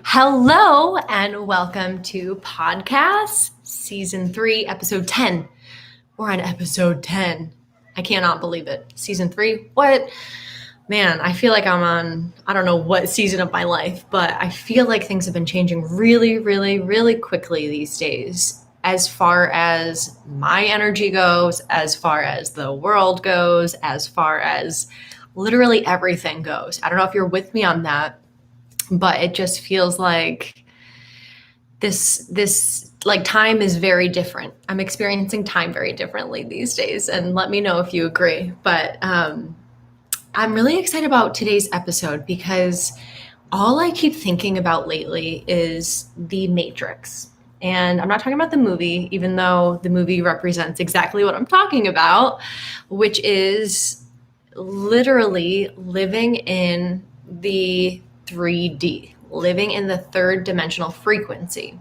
Hello and welcome to Podcast Season 3, Episode 10. We're on Episode 10. I cannot believe it. Season 3? What? Man, I feel like I'm on, I don't know what season of my life, but I feel like things have been changing really, really, really quickly these days as far as my energy goes, as far as the world goes, as far as literally everything goes. I don't know if you're with me on that, but it just feels like this like time is very different. I'm experiencing time very differently these days, and let me know if you agree. But I'm really excited about today's episode because all I keep thinking about lately is The Matrix. And I'm not talking about the movie, even though the movie represents exactly what I'm talking about, which is literally living in the 3D, living in the third dimensional frequency.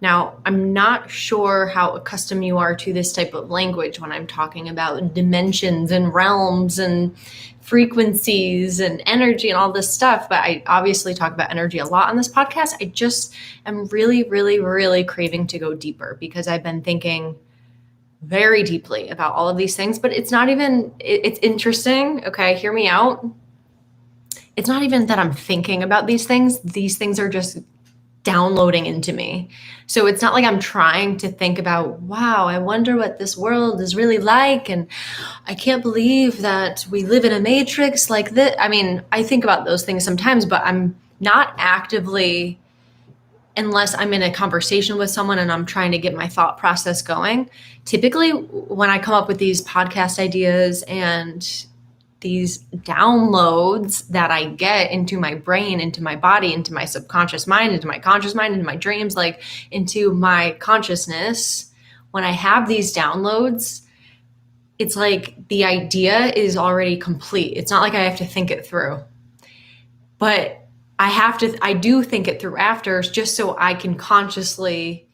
Now, I'm not sure how accustomed you are to this type of language when I'm talking about dimensions and realms and frequencies and energy and all this stuff, but I obviously talk about energy a lot on this podcast. I just am really, really, really craving to go deeper because I've been thinking very deeply about all of these things, but it's not even, it's interesting. Okay, hear me out. It's not even that I'm thinking about these things. These things are just downloading into me. So it's not like I'm trying to think about, wow, I wonder what this world is really like. And I can't believe that we live in a matrix like this. I mean, I think about those things sometimes, but I'm not actively, unless I'm in a conversation with someone and I'm trying to get my thought process going. Typically, when I come up with these podcast ideas and these downloads that I get into my brain, into my body, into my subconscious mind, into my conscious mind, into my dreams, like into my consciousness, when I have these downloads, it's like the idea is already complete. It's not like I have to think it through. But I do think it through after just so I can consciously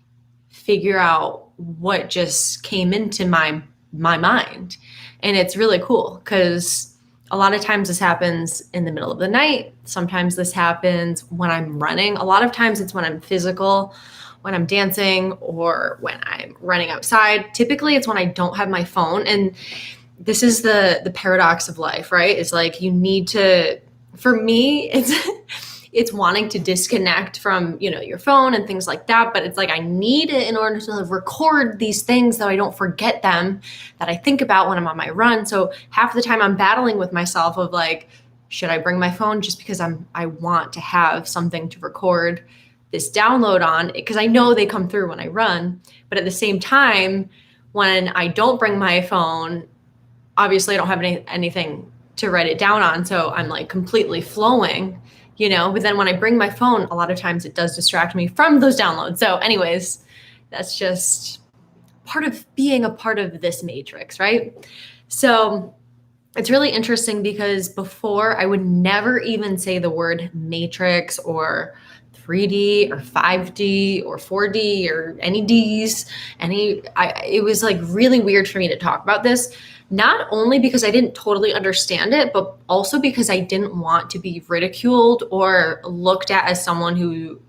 figure out what just came into my mind. And it's really cool because a lot of times this happens in the middle of the night. Sometimes this happens when I'm running. A lot of times it's when I'm physical, when I'm dancing, or when I'm running outside. Typically it's when I don't have my phone. And this is the paradox of life, right? It's like you need to, for me, it's wanting to disconnect from, your phone and things like that. But it's like, I need it in order to record these things that I don't forget them, that I think about when I'm on my run. So half the time I'm battling with myself of like, should I bring my phone just because I want to have something to record this download on, because I know they come through when I run. But at the same time, when I don't bring my phone, obviously I don't have anything to write it down on. So I'm like completely flowing. But then when I bring my phone, a lot of times it does distract me from those downloads. So anyways, that's just part of being a part of this matrix, right? So it's really interesting because before I would never even say the word matrix or 3D or 5D or 4D or any Ds, it was like really weird for me to talk about this. Not only because I didn't totally understand it, but also because I didn't want to be ridiculed or looked at as someone who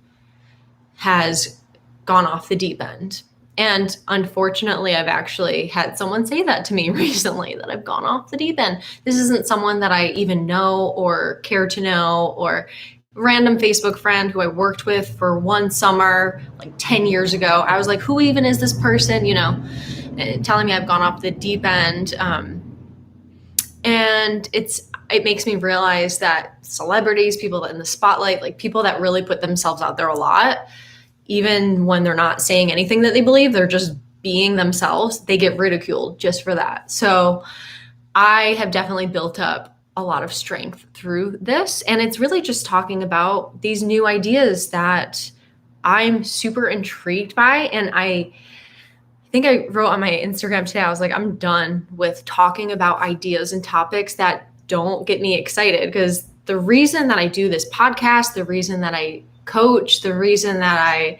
has gone off the deep end. And unfortunately, I've actually had someone say that to me recently, that I've gone off the deep end. This isn't someone that I even know or care to know, or random Facebook friend who I worked with for one summer, like 10 years ago. I was like, who even is this person, telling me I've gone off the deep end. And it makes me realize that celebrities, people in the spotlight, like people that really put themselves out there a lot, even when they're not saying anything that they believe, they're just being themselves, they get ridiculed just for that. So I have definitely built up a lot of strength through this. And it's really just talking about these new ideas that I'm super intrigued by. And I think I wrote on my Instagram today, I was like, I'm done with talking about ideas and topics that don't get me excited. Because the reason that I do this podcast, the reason that I coach, the reason that I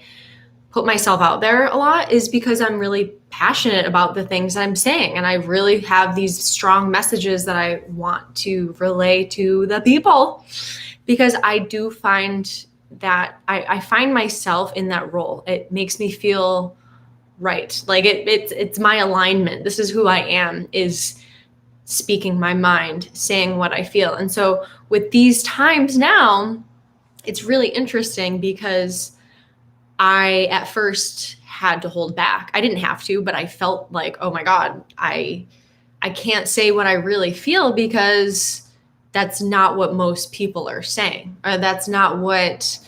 put myself out there a lot is because I'm really passionate about the things that I'm saying. And I really have these strong messages that I want to relay to the people, because I do find that I find myself in that role. It makes me feel right. Like it's my alignment. This is who I am, is speaking my mind, saying what I feel. And so with these times now, it's really interesting because I at first had to hold back. I didn't have to, but I felt like, oh my God, I can't say what I really feel because that's not what most people are saying, or that's not what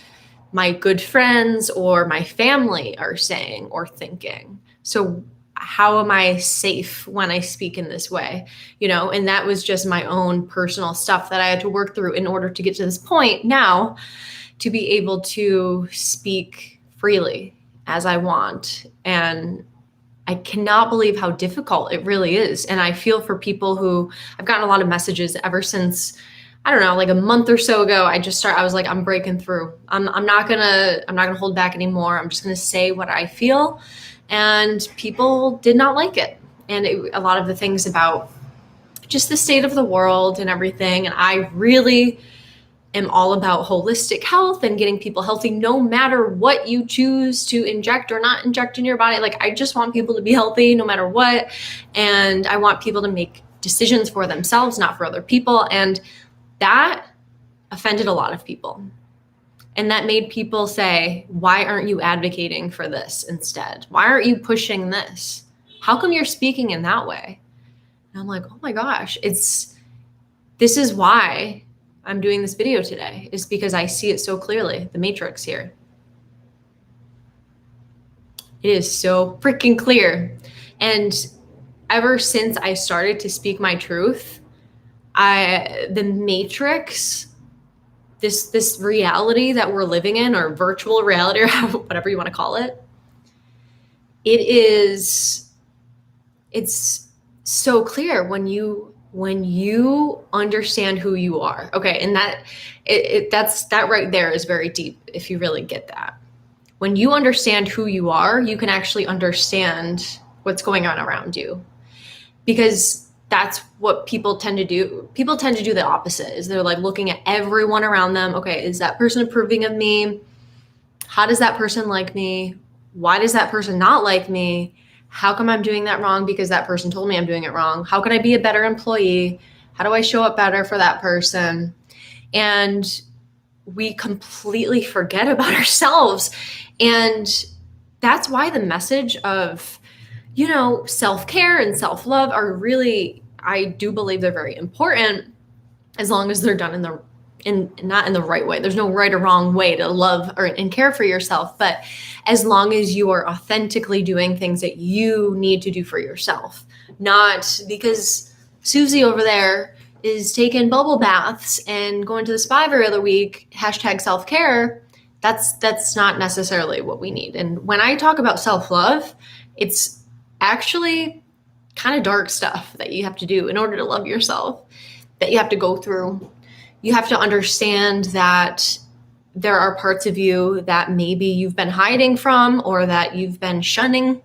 my good friends or my family are saying or thinking. So how am I safe when I speak in this way? And that was just my own personal stuff that I had to work through in order to get to this point now to be able to speak freely as I want. And I cannot believe how difficult it really is. And I feel for people who, I've gotten a lot of messages ever since, I don't know, like a month or so ago. I was like, I'm breaking through. I'm not gonna hold back anymore. I'm just gonna say what I feel. And people did not like it. And a lot of the things about just the state of the world and everything. And I really am all about holistic health and getting people healthy, no matter what you choose to inject or not inject in your body. Like, I just want people to be healthy no matter what. And I want people to make decisions for themselves, not for other people. And that offended a lot of people. And that made people say, why aren't you advocating for this instead? Why aren't you pushing this? How come you're speaking in that way? And I'm like, oh my gosh, this is why I'm doing this video today, is because I see it so clearly, the matrix here. It is so freaking clear. And ever since I started to speak my truth, the matrix, this reality that we're living in, or virtual reality, or whatever you want to call it, it's so clear when you understand who you are. Okay. And that right there is very deep if you really get that. When you understand who you are, you can actually understand what's going on around you, because that's what people tend to do. People tend to do the opposite, is they're like looking at everyone around them. Okay, is that person approving of me? How does that person like me? Why does that person not like me? How come I'm doing that wrong because that person told me I'm doing it wrong? How can I be a better employee? How do I show up better for that person? And we completely forget about ourselves. And that's why the message of, self-care and self-love are really, I do believe they're very important, as long as they're done not in the right way. There's no right or wrong way to love and care for yourself, but as long as you are authentically doing things that you need to do for yourself, not because Susie over there is taking bubble baths and going to the spa every other week, #self-care. That's not necessarily what we need. And when I talk about self-love, it's actually kind of dark stuff that you have to do in order to love yourself, that you have to go through. You have to understand that there are parts of you that maybe you've been hiding from, or that you've been shunning,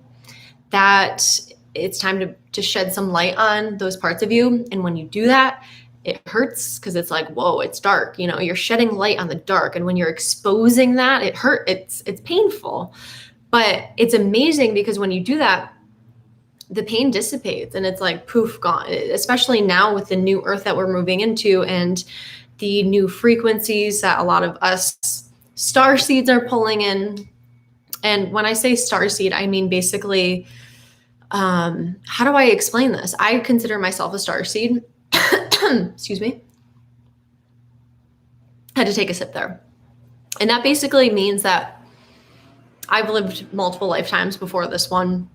that it's time to shed some light on those parts of you. And when you do that, it hurts, because it's like, whoa, it's dark. You're shedding light on the dark. And when you're exposing that, it hurts. It's painful, but it's amazing, because when you do that, the pain dissipates and it's like poof, gone. Especially now with the new earth that we're moving into, and the new frequencies that a lot of us star seeds are pulling in. And when I say star seed, I mean basically, how do I explain this? I consider myself a star seed. Excuse me. I had to take a sip there. And that basically means that I've lived multiple lifetimes before this one.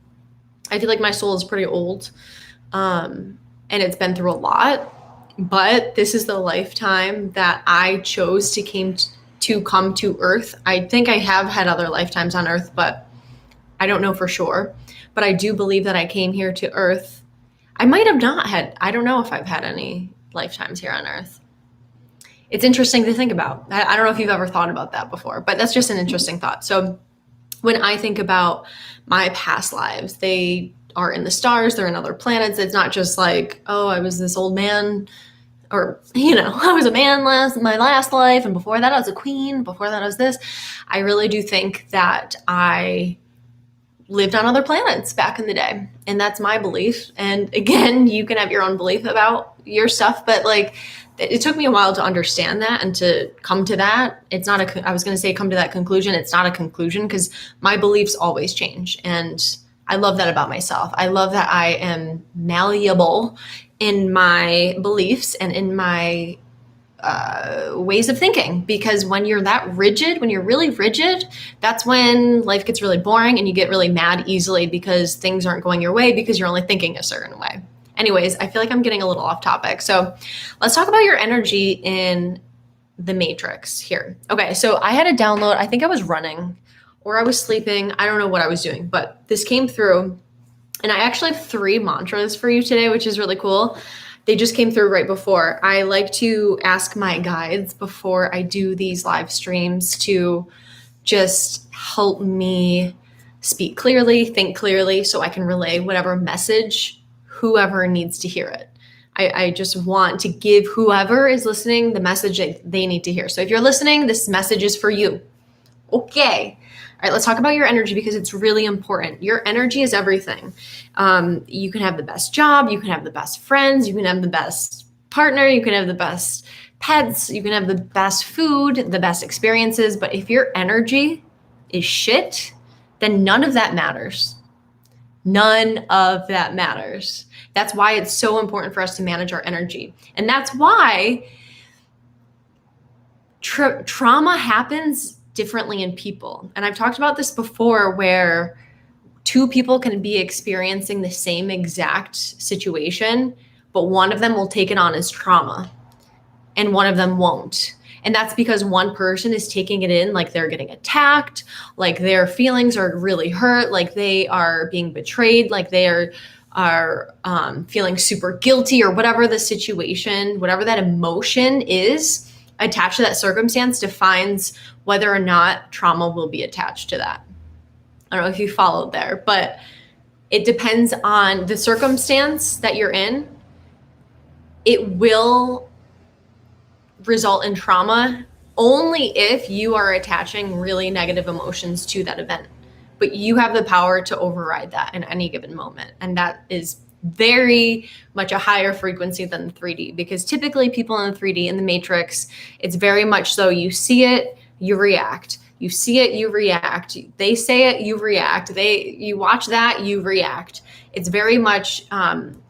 I feel like my soul is pretty old, and it's been through a lot. But this is the lifetime that I chose to come to Earth. I think I have had other lifetimes on Earth, but I don't know for sure. But I do believe that I came here to Earth. I might have not had, I don't know if I've had any lifetimes here on Earth. It's interesting to think about. I don't know if you've ever thought about that before, but that's just an interesting thought. So when I think about my past lives, they are in the stars, they're in other planets. It's not just like, oh, I was this old man or, I was a man my last life, and before that I was a queen, before that I was this. I really do think that I lived on other planets back in the day. And that's my belief. And again, you can have your own belief about your stuff, but like, it took me a while to understand that and to come to that. It's not I was going to say come to that conclusion. It's not a conclusion because my beliefs always change. And I love that about myself. I love that I am malleable in my beliefs and in my ways of thinking, because when you're that rigid, when you're really rigid, that's when life gets really boring and you get really mad easily because things aren't going your way because you're only thinking a certain way. Anyways, I feel like I'm getting a little off topic. So let's talk about your energy in the Matrix here. Okay, so I had a download. I think I was running or I was sleeping. I don't know what I was doing, but this came through. And I actually have 3 mantras for you today, which is really cool. They just came through right before. I like to ask my guides before I do these live streams to just help me speak clearly, think clearly, so I can relay whatever message whoever needs to hear it. I just want to give whoever is listening the message that they need to hear. So if you're listening, this message is for you. Okay. All right, let's talk about your energy because it's really important. Your energy is everything. You can have the best job, you can have the best friends, you can have the best partner, you can have the best pets, you can have the best food, the best experiences. But if your energy is shit, then none of that matters. None of that matters. That's why it's so important for us to manage our energy. And that's why trauma happens differently in people. And I've talked about this before where 2 people can be experiencing the same exact situation, but one of them will take it on as trauma and one of them won't. And that's because one person is taking it in like they're getting attacked, like their feelings are really hurt, like they are being betrayed, like they are feeling super guilty or whatever the situation, whatever that emotion is attached to that circumstance defines whether or not trauma will be attached to that. I don't know if you followed there, but it depends on the circumstance that you're in. It will result in trauma only if you are attaching really negative emotions to that event. But you have the power to override that in any given moment. And that is very much a higher frequency than the 3D, because typically people in the 3D, in the Matrix, it's very much so you see it, you react. You see it, you react. They say it, you react. You watch that, you react. It's very much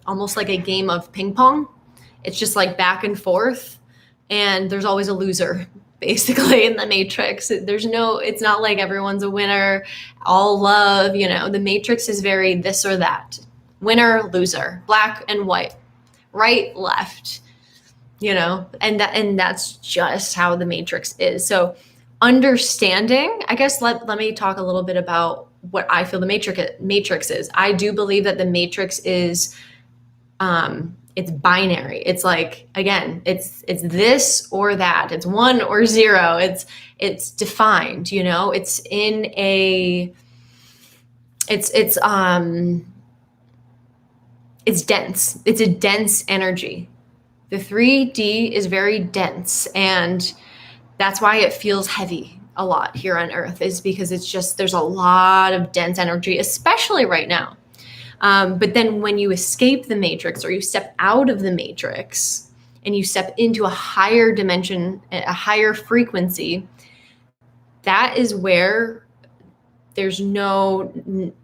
almost like a game of ping pong. It's just like back and forth, and there's always a loser, basically, in the Matrix. It's not like everyone's a winner, all love, the Matrix is very this or that. Winner, loser, black and white, right, left, and that's just how the Matrix is. So understanding, I guess, let me talk a little bit about what I feel the Matrix is. I do believe that the Matrix is, it's binary. It's like, again, it's this or that. It's 1 or 0. It's defined, it's in a, it's dense. It's a dense energy. The 3D is very dense, and that's why it feels heavy a lot here on Earth, is because there's a lot of dense energy, especially right now. But then when you escape the Matrix, or you step out of the Matrix and you step into a higher dimension, a higher frequency, that is where there's no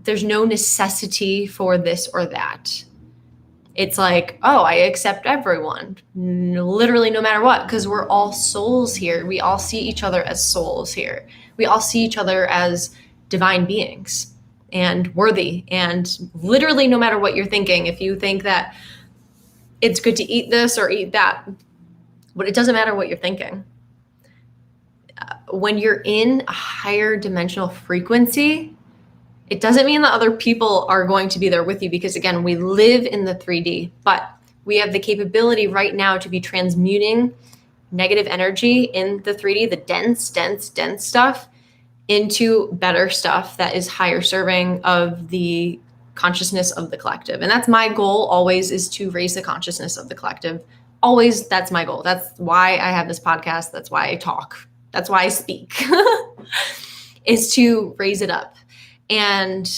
necessity for this or that. It's like, oh, I accept everyone, literally no matter what, because we're all souls here. We all see each other as souls here. We all see each other as divine beings and worthy. And literally no matter what you're thinking, if you think that it's good to eat this or eat that, but it doesn't matter what you're thinking. When you're in a higher dimensional frequency, it doesn't mean that other people are going to be there with you, because again, we live in the 3D, but we have the capability right now to be transmuting negative energy in the 3D, the dense stuff, into better stuff that is higher serving of the consciousness of the collective. And that's my goal always, is to raise the consciousness of the collective always, that's my goal. That's why I have this podcast. That's why I talk. That's why I speak, is to raise it up. And,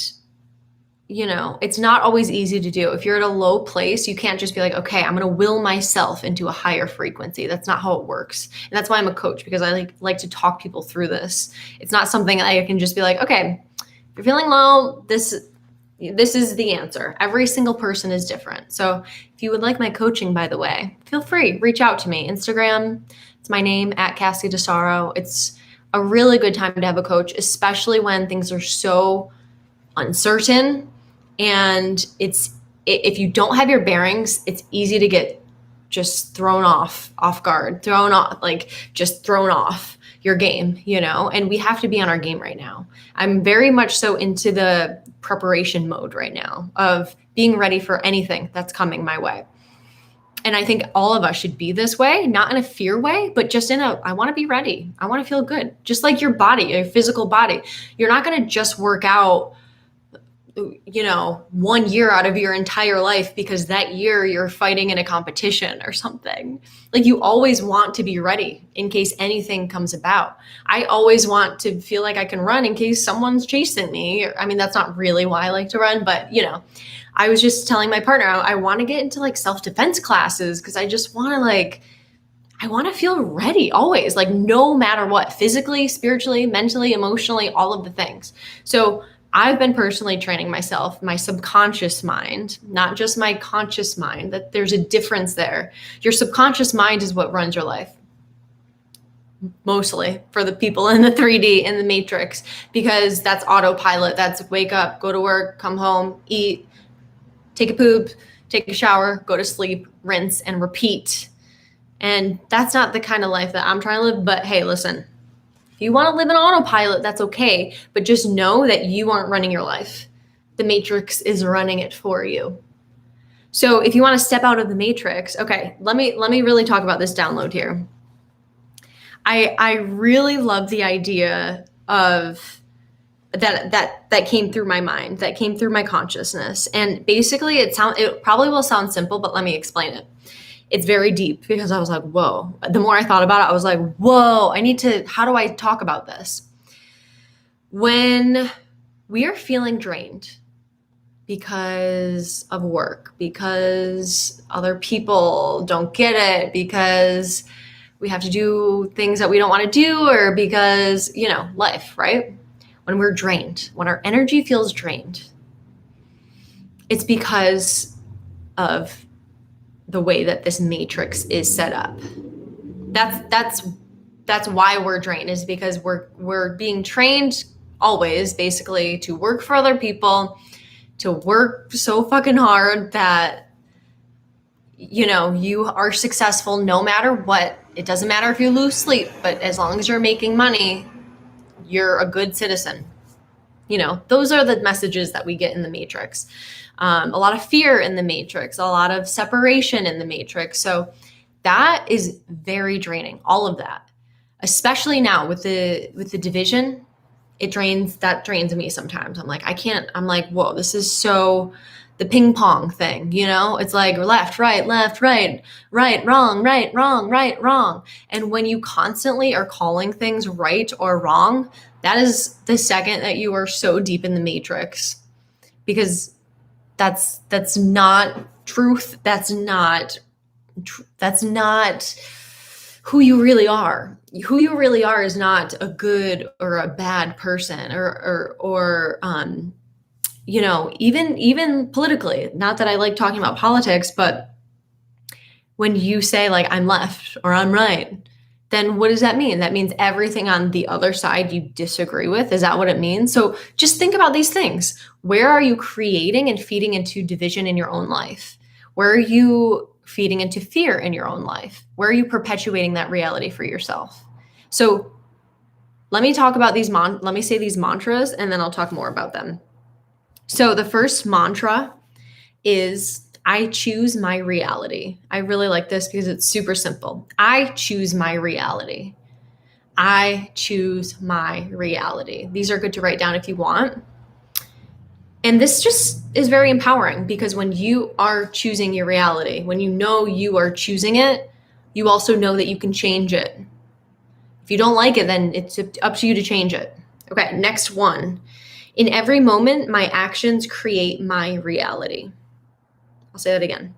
it's not always easy to do. If you're at a low place, you can't just be like, okay, I'm going to will myself into a higher frequency. That's not how it works. And that's why I'm a coach, because I like to talk people through this. It's not something I can just be like, okay, if you're feeling low, this is the answer. Every single person is different. So if you would like my coaching, by the way, feel free, reach out to me. Instagram, it's my name, @CassieDeSaro. It's a really good time to have a coach, especially when things are so uncertain. And if you don't have your bearings, it's easy to get just thrown off guard, thrown off your game, and we have to be on our game right now. I'm very much so into the preparation mode right now of being ready for anything that's coming my way. And I think all of us should be this way, not in a fear way, but just I want to be ready. I want to feel good. Just like your body, your physical body. You're not going to just work out 1 year out of your entire life because that year you're fighting in a competition or something. Like, you always want to be ready in case anything comes about. I always want to feel like I can run in case someone's chasing me. I mean, that's not really why I like to run, but I was just telling my partner, I want to get into like self-defense classes because I just want to I want to feel ready always, like no matter what, physically, spiritually, mentally, emotionally, all of the things. So I've been personally training myself, my subconscious mind, not just my conscious mind, that there's a difference there. Your subconscious mind is what runs your life. Mostly for the people in the 3D, in the matrix, because that's autopilot. That's wake up, go to work, come home, eat, take a poop, take a shower, go to sleep, rinse, and repeat. And that's not the kind of life that I'm trying to live. But hey, listen, if you want to live in autopilot, that's okay. But just know that you aren't running your life. The matrix is running it for you. So if you want to step out of the matrix, okay, let me really talk about this download here. I really love the idea of that came through my mind, that came through my consciousness. And basically it probably will sound simple, but let me explain it. It's very deep because I was like, whoa. The more I thought about it, I was like, whoa, how do I talk about this? When we are feeling drained because of work, because other people don't get it, because we have to do things that we don't want to do, or because, life, right? When we're drained, when our energy feels drained, it's because of the way that this matrix is set up. That's why we're drained, is because we're being trained always basically to work for other people, to work so fucking hard that you are successful no matter what. It doesn't matter if you lose sleep, but as long as you're making money, you're a good citizen. Those are the messages that we get in the matrix. A lot of fear in the matrix, a lot of separation in the matrix. So that is very draining, all of that, especially now with the division. It drains me sometimes. I'm like, whoa, this is so the ping pong thing, it's like left, right, wrong, right, wrong, right, wrong. And when you constantly are calling things right or wrong, that is the second that you are so deep in the matrix, because that's not truth. That's not who you really are. Who you really are is not a good or a bad person, or even politically. Not that I like talking about politics, but when you say like I'm left or I'm right, then what does that mean? That means everything on the other side you disagree with. Is that what it means? So just think about these things. Where are you creating and feeding into division in your own life? Where are you feeding into fear in your own life? Where are you perpetuating that reality for yourself? So let me talk about let me say these mantras, and then I'll talk more about them. So the first mantra is, I choose my reality. I really like this because it's super simple. I choose my reality. I choose my reality. These are good to write down if you want. And this just is very empowering because when you are choosing your reality, when you know you are choosing it, you also know that you can change it. If you don't like it, then it's up to you to change it. Okay, next one. In every moment, my actions create my reality. I'll say that again.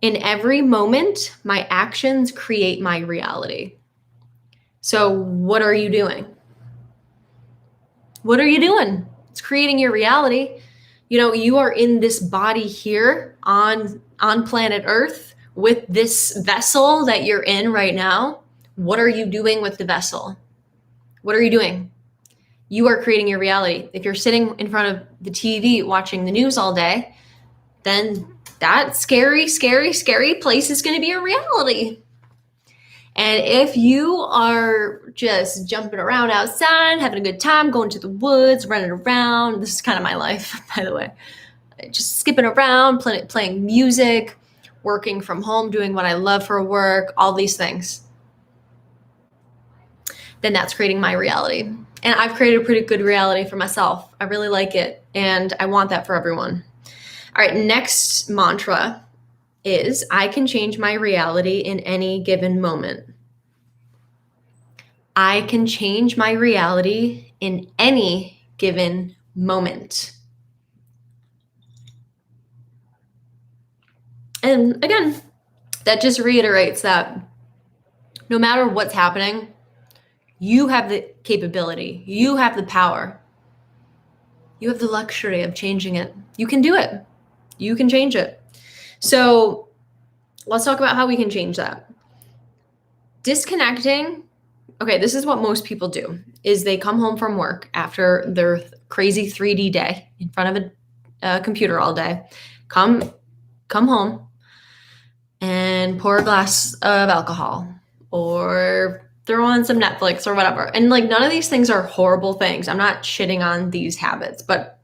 In every moment, my actions create my reality. So, what are you doing? What are you doing? It's creating your reality. You know, you are in this body here on planet Earth with this vessel that you're in right now. What are you doing with the vessel? What are you doing? You are creating your reality. If you're sitting in front of the TV watching the news all day, then that scary, scary, scary place is going to be a reality. And if you are just jumping around outside, having a good time, going to the woods, running around, this is kind of my life, by the way, just skipping around, playing music, working from home, doing what I love for work, all these things, then that's creating my reality. And I've created a pretty good reality for myself. I really like it, and I want that for everyone. All right, next mantra is I can change my reality in any given moment. I can change my reality in any given moment. And again, that just reiterates that no matter what's happening, you have the capability, you have the power, you have the luxury of changing it. You can do it. You can change it. So let's talk about how we can change that. Disconnecting. Okay, this is what most people do is they come home from work after their crazy 3D day in front of a computer all day, come home and pour a glass of alcohol or throw on some Netflix or whatever. And like none of these things are horrible things. I'm not shitting on these habits, but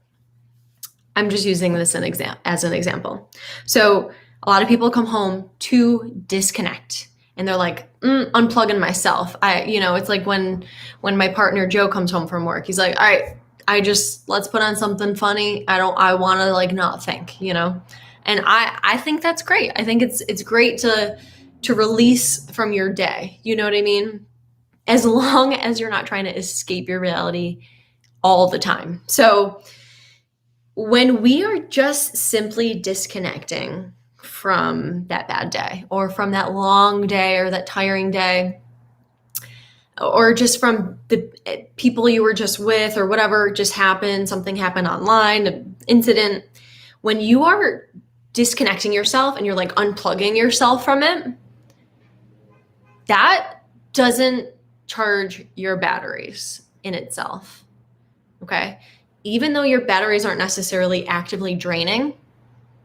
I'm just using this as an example. So a lot of people come home to disconnect. And they're like, unplugging myself. It's like when my partner Joe comes home from work, he's like, all right, let's put on something funny. I want to like not think, and I think that's great. I think it's great to release from your day. You know what I mean? As long as you're not trying to escape your reality all the time. So when we are just simply disconnecting from that bad day or from that long day or that tiring day or just from the people you were just with or whatever just happened, something happened online, an incident, when you are disconnecting yourself and you're like unplugging yourself from it, that doesn't charge your batteries in itself. Okay? Even though your batteries aren't necessarily actively draining,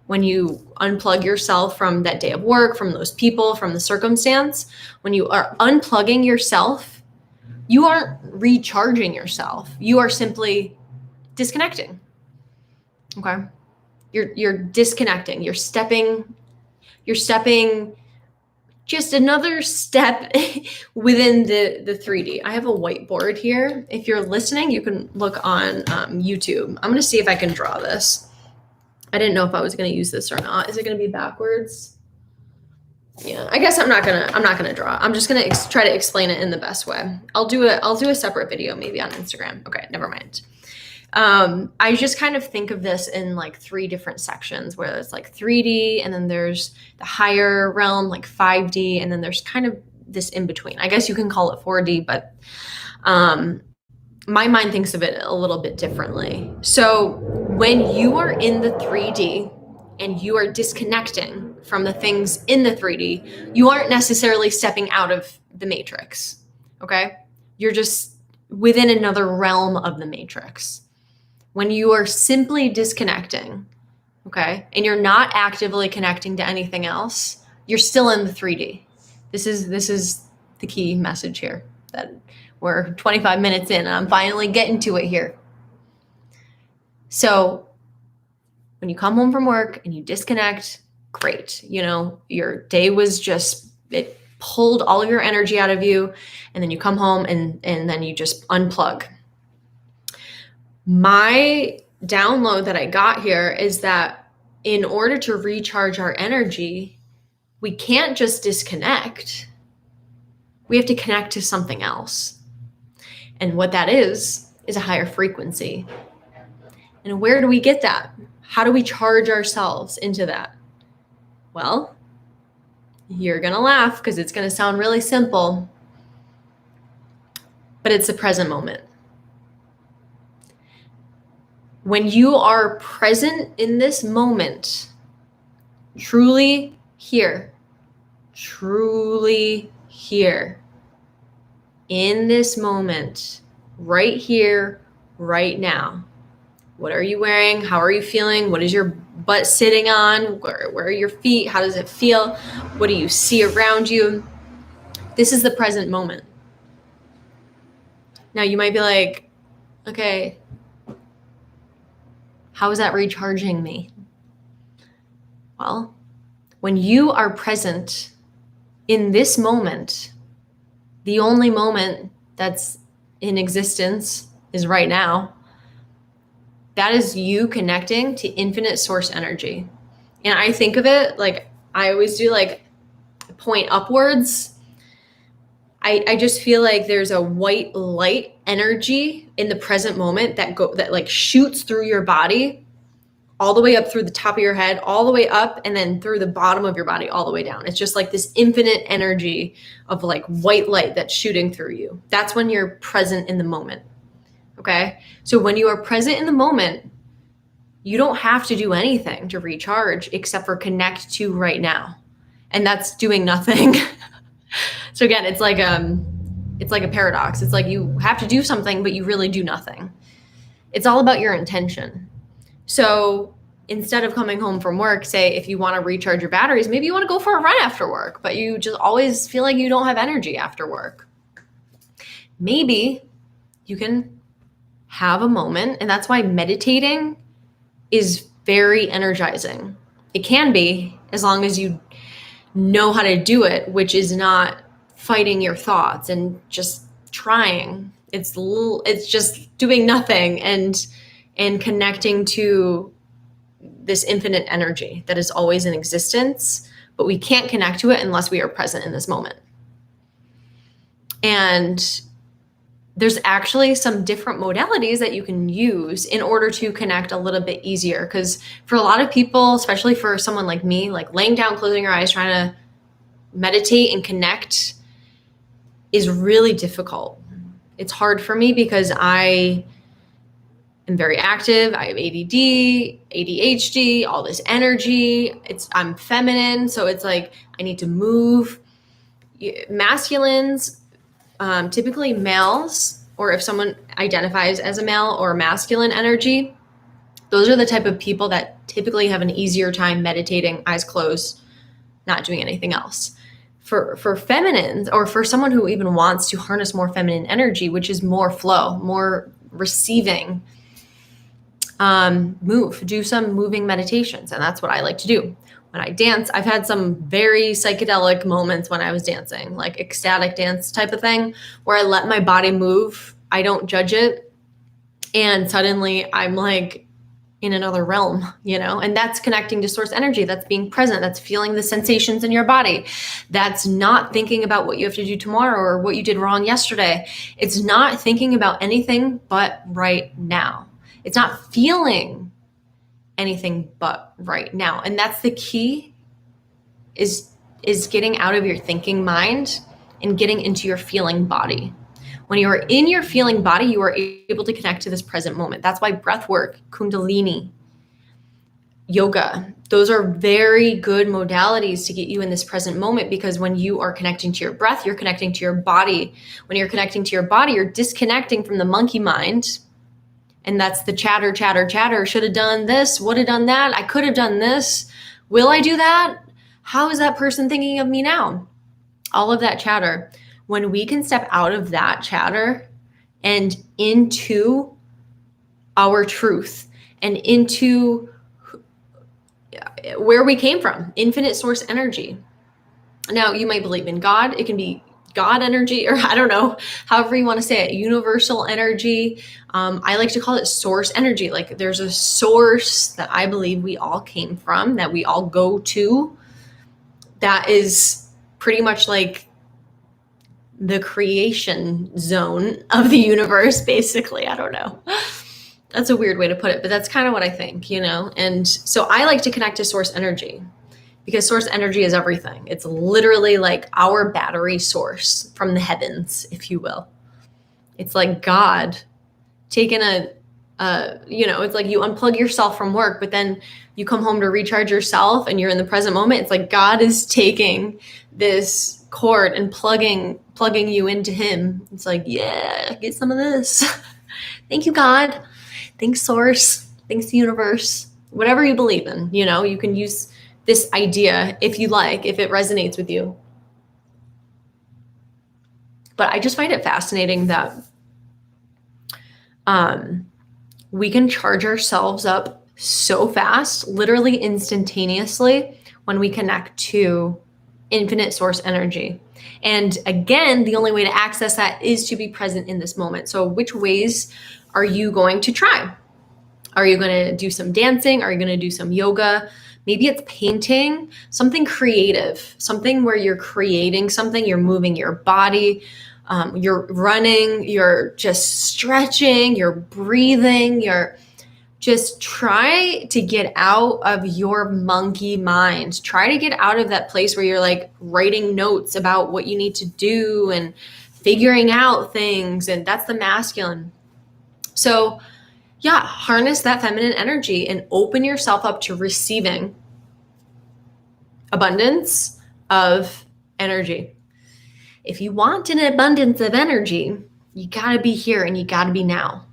when you unplug yourself from that day of work, from those people, from the circumstance, when you are unplugging yourself, you aren't recharging yourself. You are simply disconnecting. Okay? You're disconnecting. You're stepping just another step within the 3D. I have a whiteboard here. If you're listening, you can look on YouTube. I'm going to see if I can draw this. I didn't know if I was going to use this or not. Is it going to be backwards? Yeah, I guess I'm not gonna draw. I'm just going to try to explain it in the best way. I'll do a separate video maybe on Instagram. Okay, never mind. I just kind of think of this in like 3 different sections where it's like 3D and then there's the higher realm, like 5D, and then there's kind of this in between. I guess you can call it 4D, but my mind thinks of it a little bit differently. So when you are in the 3D and you are disconnecting from the things in the 3D, you aren't necessarily stepping out of the matrix, okay? You're just within another realm of the matrix. When you are simply disconnecting, okay, and you're not actively connecting to anything else, you're still in the 3D. This is the key message here, that we're 25 minutes in and I'm finally getting to it here. So when you come home from work and you disconnect, great. Your day was it pulled all of your energy out of you, and then you come home and then you just unplug. My download that I got here is that in order to recharge our energy, we can't just disconnect. We have to connect to something else. And what that is a higher frequency. And where do we get that? How do we charge ourselves into that? Well, you're going to laugh because it's going to sound really simple, but it's the present moment. When you are present in this moment, truly here, in this moment, right here, right now. What are you wearing? How are you feeling? What is your butt sitting on? Where are your feet? How does it feel? What do you see around you? This is the present moment. Now you might be like, okay, how is that recharging me? Well, when you are present in this moment, the only moment that's in existence is right now. That is you connecting to infinite source energy. And I think of it like I always do, like point upwards. I just feel like there's a white light energy in the present moment that like shoots through your body all the way up through the top of your head, all the way up, and then through the bottom of your body, all the way down. It's just like this infinite energy of like white light that's shooting through you. That's when you're present in the moment. Okay. So when you are present in the moment, you don't have to do anything to recharge except for connect to right now. And that's doing nothing. So again, it's like a paradox. It's like you have to do something, but you really do nothing. It's all about your intention. So instead of coming home from work, say if you want to recharge your batteries, maybe you want to go for a run after work, but you just always feel like you don't have energy after work. Maybe you can have a moment, and that's why meditating is very energizing. It can be, as long as you know how to do it, which is not fighting your thoughts and just trying. It's just doing nothing and connecting to this infinite energy that is always in existence, but we can't connect to it unless we are present in this moment. And there's actually some different modalities that you can use in order to connect a little bit easier. Because for a lot of people, especially for someone like me, like laying down, closing your eyes, trying to meditate and connect is really difficult. It's hard for me because I am very active. I have ADD, ADHD, all this energy. I'm feminine. So it's like I need to move. Masculines, typically males, or if someone identifies as a male or masculine energy, those are the type of people that typically have an easier time meditating, eyes closed, not doing anything else. For feminines, or for someone who even wants to harness more feminine energy, which is more flow, more receiving, do some moving meditations. And that's what I like to do. When I dance, I've had some very psychedelic moments when I was dancing, like ecstatic dance type of thing, where I let my body move. I don't judge it. And suddenly I'm like in another realm, and that's connecting to source energy. That's being present. That's feeling the sensations in your body. That's not thinking about what you have to do tomorrow or what you did wrong yesterday. It's not thinking about anything but right now. It's not feeling anything but right now. And that's the key, is getting out of your thinking mind and getting into your feeling body. When you are in your feeling body, you are able to connect to this present moment. That's why breath work, Kundalini, yoga, those are very good modalities to get you in this present moment, because when you are connecting to your breath, you're connecting to your body. When you're connecting to your body, you're disconnecting from the monkey mind. And that's the chatter, chatter, chatter. Should have done this, would have done that. I could have done this. Will I do that? How is that person thinking of me now? All of that chatter. When we can step out of that chatter and into our truth and into where we came from, infinite source energy. Now, you might believe in God. It can be God energy, or I don't know, however you want to say it, universal energy. I like to call it source energy. Like there's a source that I believe we all came from, that we all go to, that is pretty much like the creation zone of the universe, basically. I don't know. That's a weird way to put it, but that's kind of what I think, you know? And so I like to connect to source energy, because source energy is everything. It's literally like our battery source from the heavens, if you will. It's like God taking it's like you unplug yourself from work, but then you come home to recharge yourself and you're in the present moment. It's like God is taking this cord and plugging you into him. It's like, yeah, get some of this. Thank you, God. Thanks, source. Thanks, the universe. Whatever you believe in, you can use this idea if you like, if it resonates with you. But I just find it fascinating that we can charge ourselves up so fast, literally instantaneously, when we connect to infinite source energy. And again, the only way to access that is to be present in this moment. So which ways are you going to try? Are you going to do some dancing? Are you going to do some yoga? Maybe it's painting, something creative, something where you're creating something, you're moving your body, you're running, you're just stretching, you're breathing, you're just try to get out of your monkey mind. Try to get out of that place where you're like writing notes about what you need to do and figuring out things. And that's the masculine. So yeah, harness that feminine energy and open yourself up to receiving abundance of energy. If you want an abundance of energy, you got to be here and you got to be now.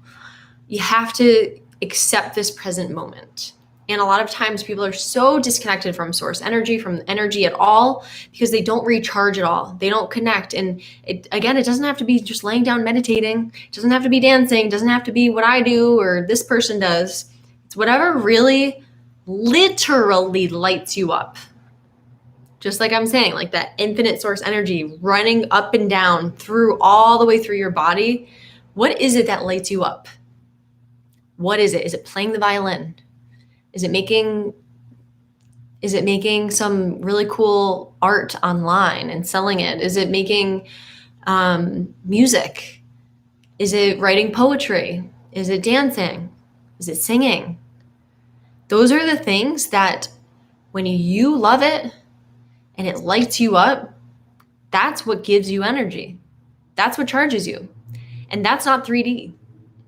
You have to accept this present moment. And a lot of times people are so disconnected from source energy, from energy at all, because they don't recharge at all. They don't connect. And it doesn't have to be just laying down meditating. It doesn't have to be dancing. It doesn't have to be what I do or this person does. It's whatever really literally lights you up. Just like I'm saying, like that infinite source energy running up and down through all the way through your body. What is it that lights you up? What is it? Is it playing the violin? Is it making some really cool art online and selling it? Is it making music? Is it writing poetry? Is it dancing? Is it singing? Those are the things that when you love it and it lights you up, that's what gives you energy. That's what charges you. And that's not 3D.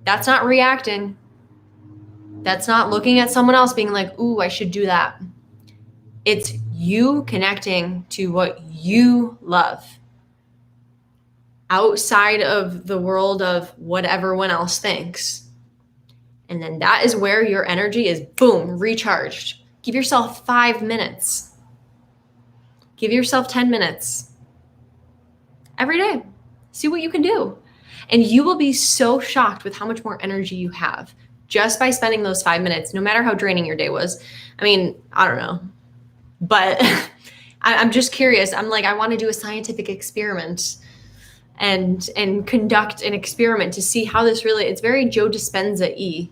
That's not reacting. That's not looking at someone else being like, ooh, I should do that. It's you connecting to what you love outside of the world of what everyone else thinks. And then that is where your energy is, boom, recharged. Give yourself 5 minutes. Give yourself 10 minutes every day. See what you can do. And you will be so shocked with how much more energy you have just by spending those 5 minutes, no matter how draining your day was. I mean, I don't know, but I'm just curious. I'm like, I want to do a scientific experiment and conduct an experiment to see how this really, it's very Joe Dispenza-y,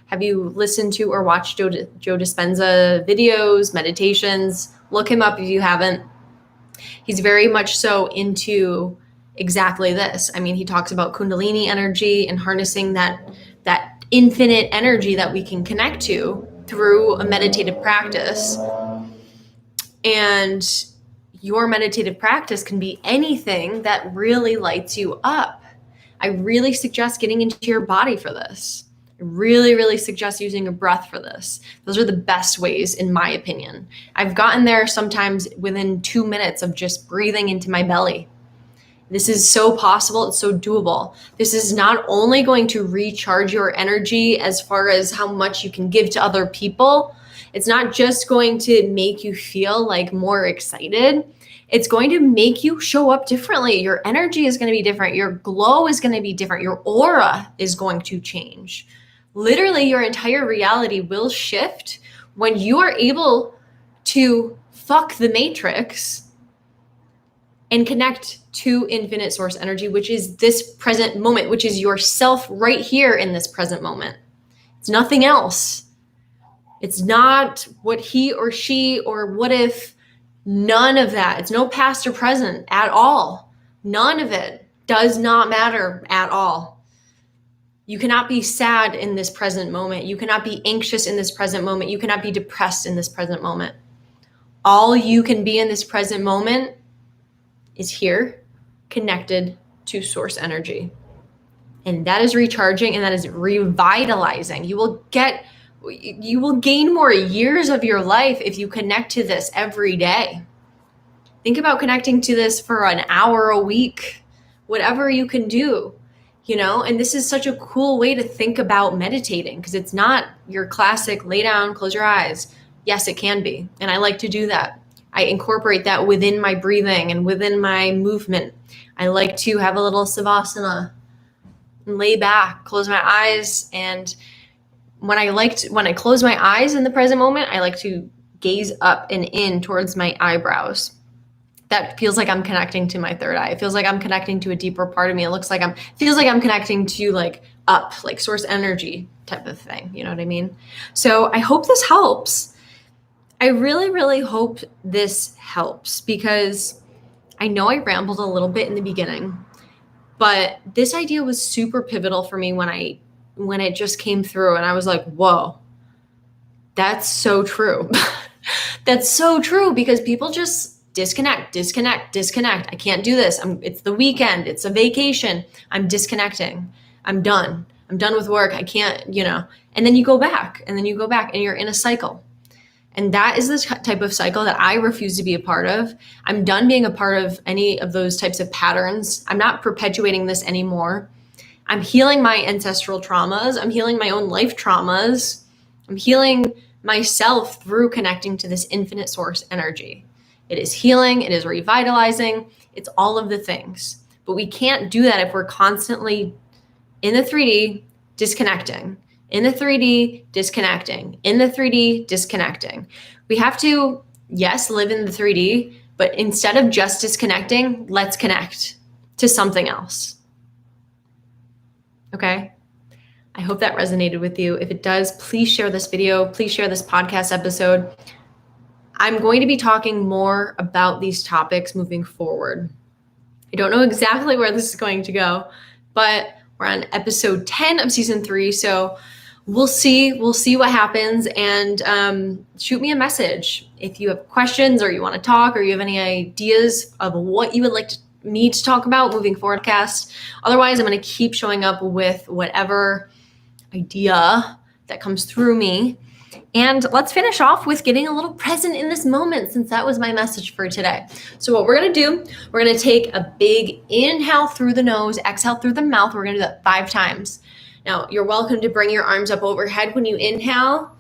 have you listened to or watched Joe Dispenza videos, meditations? Look him up if you haven't. He's very much so into exactly this. I mean, he talks about Kundalini energy and harnessing that infinite energy that we can connect to through a meditative practice. And your meditative practice can be anything that really lights you up. I really suggest getting into your body for this. I really, really suggest using a breath for this. Those are the best ways, in my opinion. I've gotten there sometimes within 2 minutes of just breathing into my belly. This is so possible. It's so doable. This is not only going to recharge your energy as far as how much you can give to other people. It's not just going to make you feel like more excited. It's going to make you show up differently. Your energy is going to be different. Your glow is going to be different. Your aura is going to change. Literally, your entire reality will shift when you are able to fuck the matrix and connect to infinite source energy, which is this present moment, which is yourself right here in this present moment. It's nothing else. It's not what he or she or what if, none of that. It's no past or present at all. None of it does not matter at all. You cannot be sad in this present moment. You cannot be anxious in this present moment. You cannot be depressed in this present moment. All you can be in this present moment is here, connected to source energy. And that is recharging and that is revitalizing. You will gain more years of your life if you connect to this every day. Think about connecting to this for an hour a week, whatever you can do, and this is such a cool way to think about meditating, because it's not your classic lay down, close your eyes. Yes, it can be. And I like to do that. I incorporate that within my breathing and within my movement. I like to have a little savasana and lay back, close my eyes. And when I close my eyes in the present moment, I like to gaze up and in towards my eyebrows. That feels like I'm connecting to my third eye. It feels like I'm connecting to a deeper part of me. It feels like I'm connecting to up, source energy type of thing. You know what I mean? So I hope this helps. I really, really hope this helps, because I know I rambled a little bit in the beginning, but this idea was super pivotal for me when it just came through, and I was like, whoa, that's so true. That's so true, because people just disconnect. I can't do this. It's the weekend. It's a vacation. I'm disconnecting. I'm done with work. I can't, and then you go back and you're in a cycle. And that is the type of cycle that I refuse to be a part of. I'm done being a part of any of those types of patterns. I'm not perpetuating this anymore. I'm healing my ancestral traumas. I'm healing my own life traumas. I'm healing myself through connecting to this infinite source energy. It is healing. It is revitalizing. It's all of the things. But we can't do that if we're constantly in the 3D disconnecting. In the 3D, disconnecting. In the 3D, disconnecting. We have to, yes, live in the 3D, but instead of just disconnecting, let's connect to something else. Okay? I hope that resonated with you. If it does, please share this video. Please share this podcast episode. I'm going to be talking more about these topics moving forward. I don't know exactly where this is going to go, but we're on episode 10 of season 3, so we'll see what happens, and shoot me a message if you have questions or you want to talk or you have any ideas of what you would like me to talk about moving forward. Otherwise, I'm going to keep showing up with whatever idea that comes through me. And let's finish off with getting a little present in this moment, since that was my message for today. So what we're going to do, we're going to take a big inhale through the nose, exhale through the mouth. We're going to do that 5 times. Now, you're welcome to bring your arms up overhead when you inhale,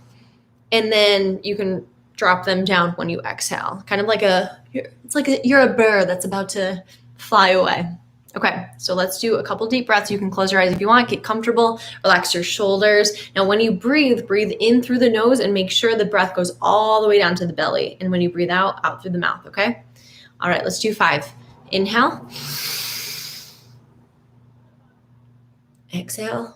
and then you can drop them down when you exhale. Kind of like you're a bird that's about to fly away. Okay, so let's do a couple deep breaths. You can close your eyes if you want, get comfortable, relax your shoulders. Now, when you breathe in through the nose and make sure the breath goes all the way down to the belly. And when you breathe out through the mouth, okay? All right, let's do 5. Inhale. Exhale.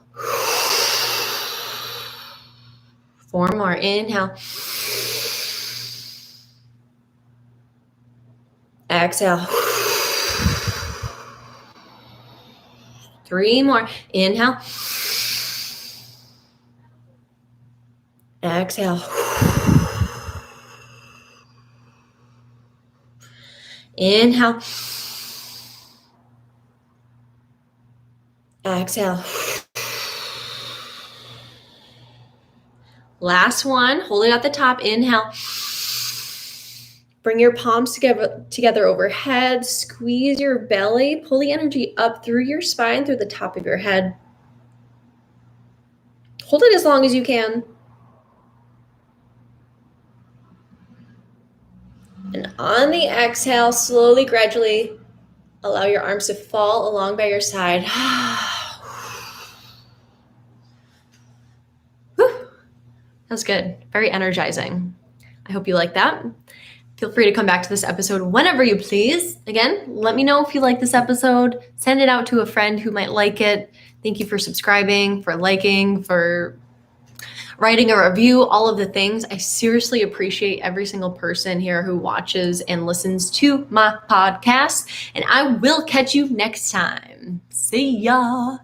4 more. Inhale. Exhale. 3 more. Inhale. Exhale. Inhale. Exhale. Last one. Hold it at the top. Inhale. Bring your palms together overhead. Squeeze your belly. Pull the energy up through your spine, through the top of your head. Hold it as long as you can. And on the exhale, slowly, gradually, allow your arms to fall along by your side. That was good. Very energizing. I hope you like that. Feel free to come back to this episode whenever you please. Again, let me know if you like this episode. Send it out to a friend who might like it. Thank you for subscribing, for liking, for writing a review, all of the things. I seriously appreciate every single person here who watches and listens to my podcast. And I will catch you next time. See ya.